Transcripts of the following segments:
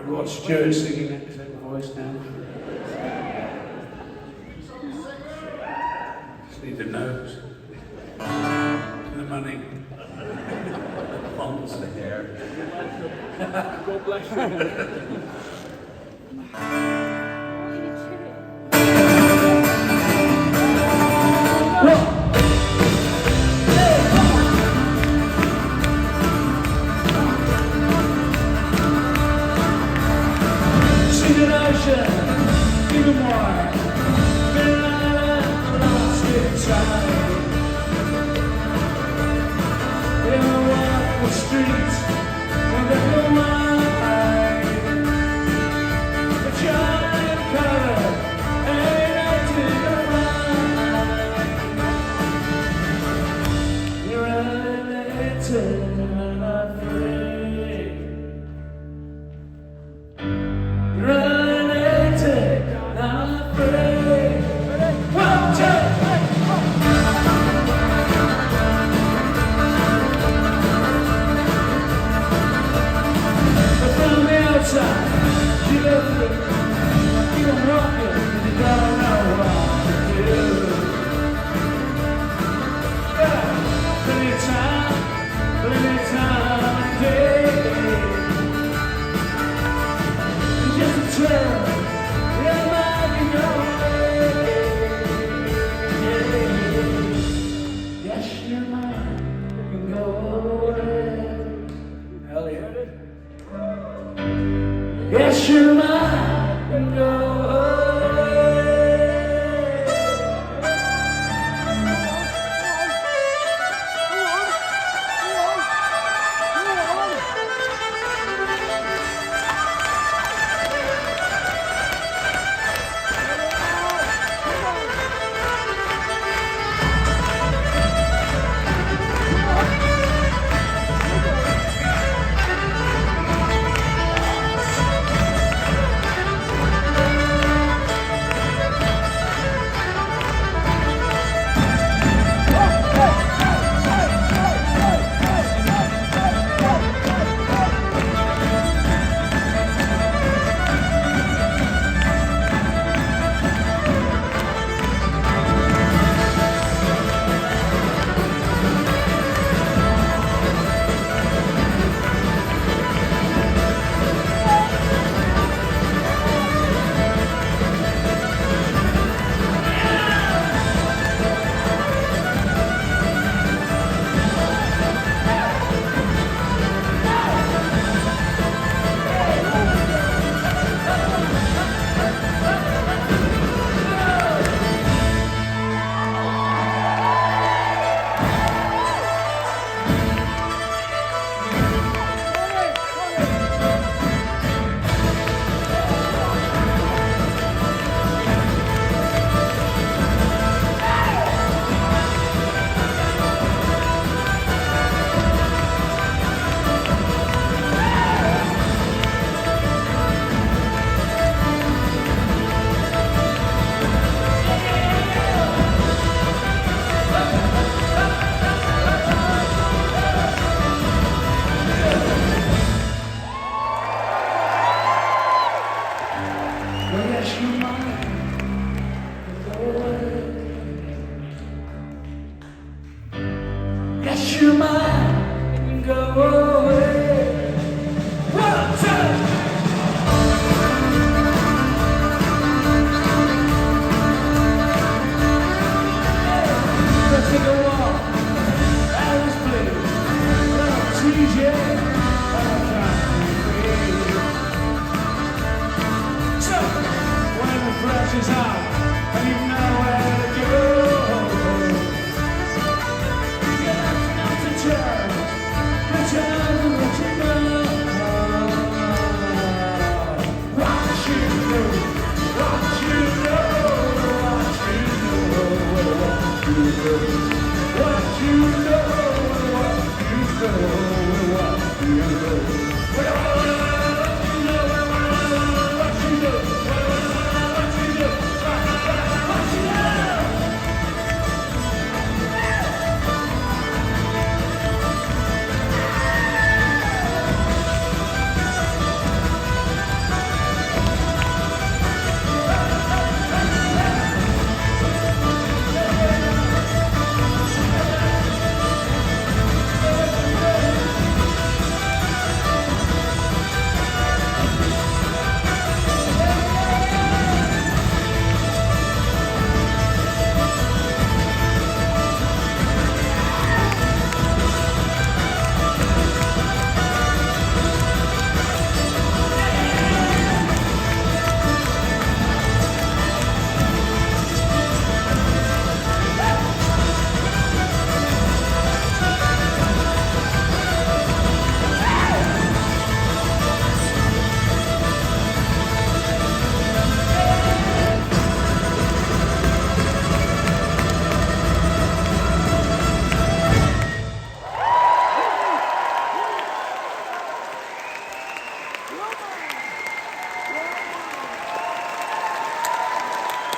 Rod Stewart singing that same voice now. Just need the nose. And the money. The fonts, the hair. God bless you. Even more, been lost in time. In the walk streets, and the wine, the giant color, ain't acting around. You're elevated and afraid. You're you left it, you don't rock it, you don't know what to do. Yeah, plenty of time today. Just a trail, your mind can go away. Yes, your mind can go away. Hell yeah. Yes, you're mine and go away.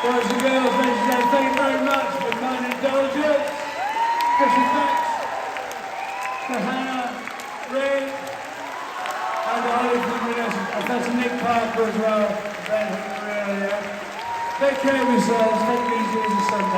Boys and girls, ladies and gentlemen, thank you very much for kind indulgence. Special thanks to Hannah, Rick, and Ollie from the That's Nick Parker as well. Ben from the real, yeah. Take care of yourselves, take it easy as a Sunday.